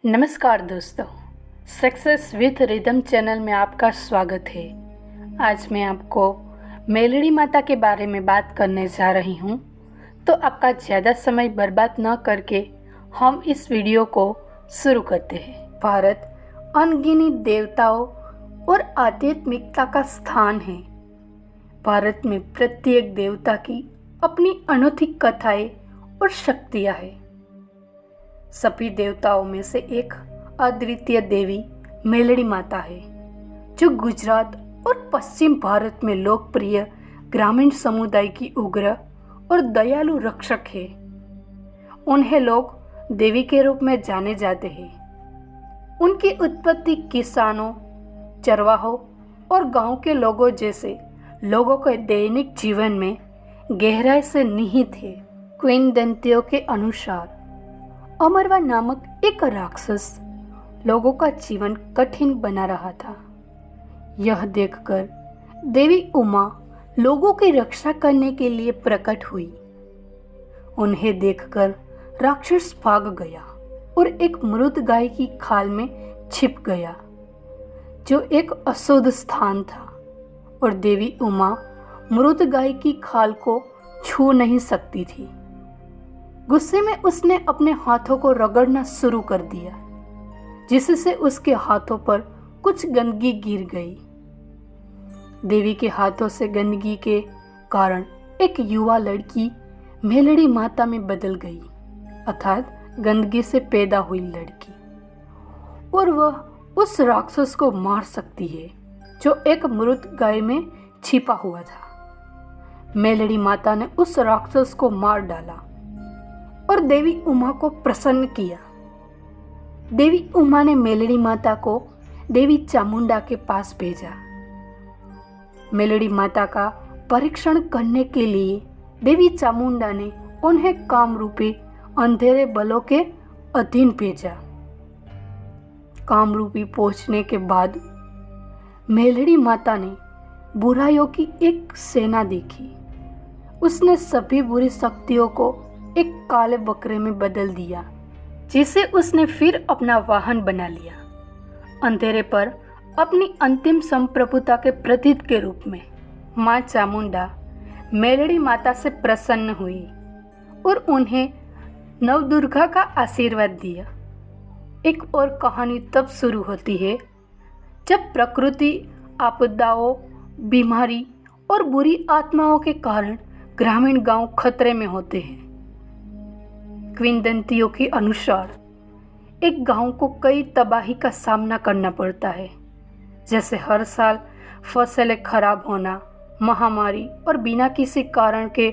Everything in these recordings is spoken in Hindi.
नमस्कार दोस्तों, सक्सेस विथ रिदम चैनल में आपका स्वागत है। आज मैं आपको मेलड़ी माता के बारे में बात करने जा रही हूँ। तो आपका ज़्यादा समय बर्बाद न करके हम इस वीडियो को शुरू करते हैं। भारत अनगिनत देवताओं और आध्यात्मिकता का स्थान है। भारत में प्रत्येक देवता की अपनी अनोखी कथाएं और शक्तियाँ हैं। सभी देवताओं में से एक अद्वितीय देवी मेलड़ी माता है, जो गुजरात और पश्चिम भारत में लोकप्रिय ग्रामीण समुदाय की उग्र और दयालु रक्षक है। उन्हें लोग देवी के रूप में जाने जाते हैं। उनकी उत्पत्ति किसानों, चरवाहों और गांव के लोगों जैसे लोगों के दैनिक जीवन में गहराई से निहित है। किंवदंतियों के अनुसार अमरवा नामक एक राक्षस लोगों का जीवन कठिन बना रहा था। यह देखकर देवी उमा लोगों की रक्षा करने के लिए प्रकट हुई। उन्हें देखकर राक्षस भाग गया और एक मृत गाय की खाल में छिप गया, जो एक अशुद्ध स्थान था, और देवी उमा मृत गाय की खाल को छू नहीं सकती थी। गुस्से में उसने अपने हाथों को रगड़ना शुरू कर दिया, जिससे उसके हाथों पर कुछ गंदगी गिर गई। देवी के हाथों से गंदगी के कारण एक युवा लड़की मेलड़ी माता में बदल गई, अर्थात गंदगी से पैदा हुई लड़की, और वह उस राक्षस को मार सकती है जो एक मृत गाय में छिपा हुआ था। मेलड़ी माता ने उस राक्षस को मार डाला और देवी उमा को प्रसन्न किया। देवी उमा ने मेलड़ी माता को देवी चामुंडा के पास भेजा। मेलड़ी माता का परीक्षण करने के लिए देवी चामुंडा ने उन्हें कामरूपी अंधेरे बलों के अधीन भेजा। कामरूपी पहुंचने के बाद मेलड़ी माता ने बुराइयों की एक सेना देखी। उसने सभी बुरी शक्तियों को एक काले बकरे में बदल दिया, जिसे उसने फिर अपना वाहन बना लिया। अंधेरे पर अपनी अंतिम संप्रभुता के प्रतीक के रूप में मां चामुंडा मेलड़ी माता से प्रसन्न हुई और उन्हें नवदुर्गा का आशीर्वाद दिया। एक और कहानी तब शुरू होती है जब प्रकृति आपदाओं, बीमारी और बुरी आत्माओं के कारण ग्रामीण गांव खतरे में होते हैं। किंवदंतियों के अनुसार एक गांव को कई तबाही का सामना करना पड़ता है, जैसे हर साल फसलें खराब होना, महामारी और बिना किसी कारण के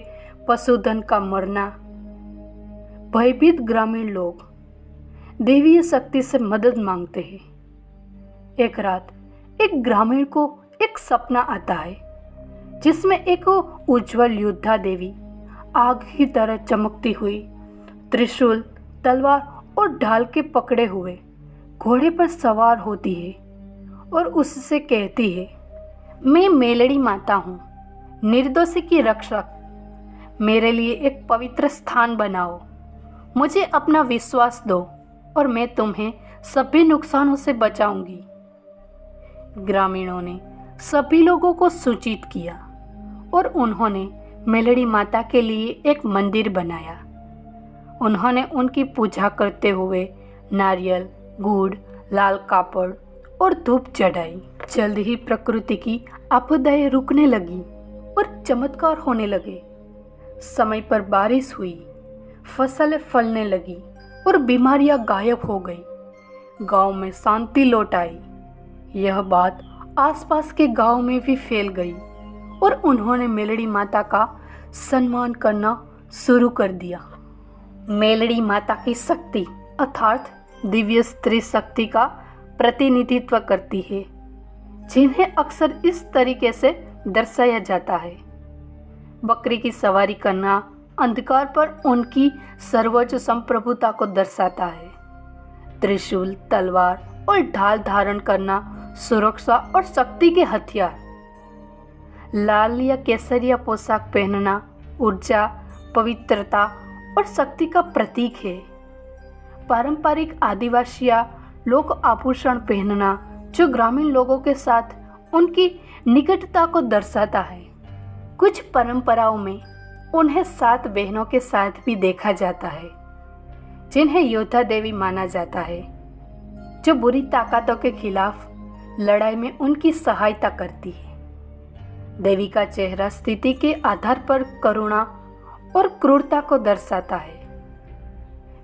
पशुधन का मरना। भयभीत ग्रामीण लोग देवीय शक्ति से मदद मांगते हैं। एक रात एक ग्रामीण को एक सपना आता है, जिसमें एक उज्जवल योद्धा देवी आग की तरह चमकती हुई त्रिशूल, तलवार और ढाल के पकड़े हुए घोड़े पर सवार होती है और उससे कहती है, मैं मेलड़ी माता हूँ, निर्दोषी की रक्षक। मेरे लिए एक पवित्र स्थान बनाओ, मुझे अपना विश्वास दो और मैं तुम्हें सभी नुकसानों से बचाऊंगी। ग्रामीणों ने सभी लोगों को सूचित किया और उन्होंने मेलड़ी माता के लिए एक मंदिर बनाया। उन्होंने उनकी पूजा करते हुए नारियल, गुड़, लाल कापड़ और धूप चढ़ाई। जल्द ही प्रकृति की आपदाएं रुकने लगी और चमत्कार होने लगे। समय पर बारिश हुई, फसलें फलने लगी और बीमारियां गायब हो गई। गांव में शांति लौट आई। यह बात आसपास के गांव में भी फैल गई और उन्होंने मेलड़ी माता का सम्मान करना शुरू कर दिया। मेलड़ी माता की शक्ति अर्थात दिव्य स्त्री शक्ति का प्रतिनिधित्व करती है, जिन्हें अक्सर इस तरीके से दर्शाया जाता है। बकरी की सवारी करना अंधकार पर उनकी सर्वोच्च संप्रभुता को दर्शाता है। त्रिशूल, तलवार और ढाल धारण करना सुरक्षा और शक्ति के हथियार। लाल या केसरिया पोशाक पहनना ऊर्जा, पवित्रता और शक्ति का प्रतीक है। पारंपरिक आदिवासिया लोक आभूषण पहनना जो ग्रामीण लोगों के साथ उनकी निकटता को दर्शाता है। कुछ परंपराओं में उन्हें 7 बहनों के साथ भी देखा जाता है, जिन्हें योद्धा देवी माना जाता है, जो बुरी ताकतों के खिलाफ लड़ाई में उनकी सहायता करती है। देवी का चेहरा स्थिति के आधार पर करुणा और क्रूरता को दर्शाता है,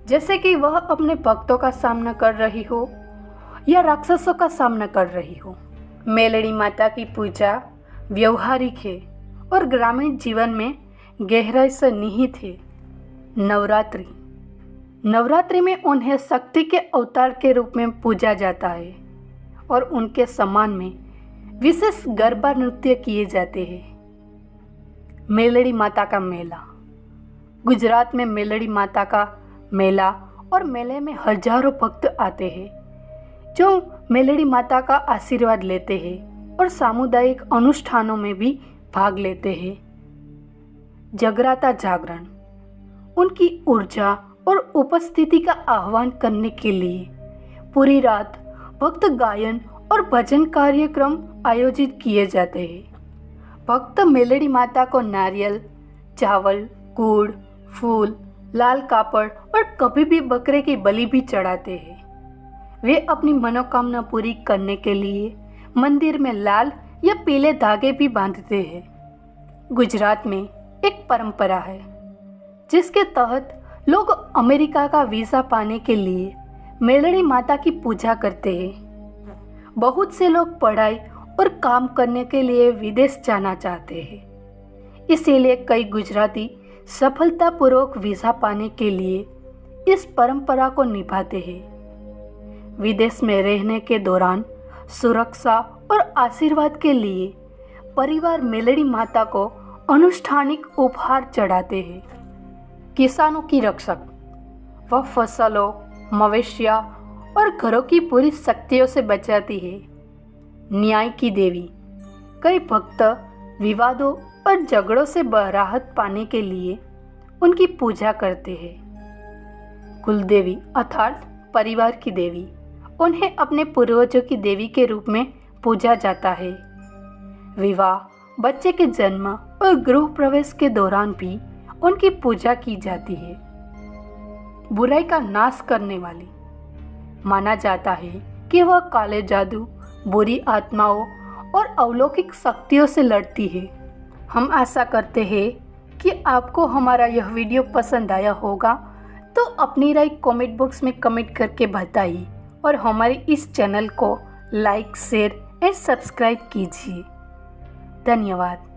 जैसे कि वह अपने भक्तों का सामना कर रही हो या राक्षसों का सामना कर रही हो। मेलड़ी माता की पूजा व्यवहारिक है और ग्रामीण जीवन में गहराई से निहित है। नवरात्रि में उन्हें शक्ति के अवतार के रूप में पूजा जाता है और उनके सम्मान में विशेष गरबा नृत्य किए जाते हैं। मेलड़ी माता का मेला। गुजरात में मेलड़ी माता का मेला और मेले में हजारों भक्त आते हैं जो मेलड़ी माता का आशीर्वाद लेते हैं और सामुदायिक अनुष्ठानों में भी भाग लेते हैं। जगराता जागरण उनकी ऊर्जा और उपस्थिति का आह्वान करने के लिए पूरी रात भक्त गायन और भजन कार्यक्रम आयोजित किए जाते हैं। भक्त मेलड़ी माता को नारियल, चावल, गुड़, फूल, लाल कापड़ और कभी भी बकरे की बलि भी चढ़ाते हैं। वे अपनी मनोकामना पूरी करने के लिए मंदिर में लाल या पीले धागे भी बांधते हैं। गुजरात में एक परंपरा है जिसके तहत लोग अमेरिका का वीज़ा पाने के लिए मेलड़ी माता की पूजा करते हैं। बहुत से लोग पढ़ाई और काम करने के लिए विदेश जाना चाहते हैं, इसीलिए कई गुजराती सफलतापूर्वक वीज़ा पाने के लिए इस परंपरा को निभाते हैं। विदेश में रहने के दौरान सुरक्षा और आशीर्वाद के लिए परिवार मेलड़ी माता को अनुष्ठानिक उपहार चढ़ाते हैं। किसानों की रक्षक, वह फसलों, मवेशियों और घरों की पूरी शक्तियों से बचाती है। न्याय की देवी, कई भक्त विवादों और झगड़ों से राहत पाने के लिए उनकी पूजा करते हैं। कुलदेवी अर्थात परिवार की देवी, उन्हें अपने पूर्वजों की देवी के रूप में पूजा जाता है। विवाह, बच्चे के जन्म और गृह प्रवेश के दौरान भी उनकी पूजा की जाती है। बुराई का नाश करने वाली, माना जाता है कि वह काले जादू, बुरी आत्माओं और अलौकिक शक्तियों से लड़ती है। हम आशा करते हैं कि आपको हमारा यह वीडियो पसंद आया होगा, तो अपनी राय कमेंट बॉक्स में कमेंट करके बताइए और हमारे इस चैनल को लाइक, शेयर एंड सब्सक्राइब कीजिए। धन्यवाद।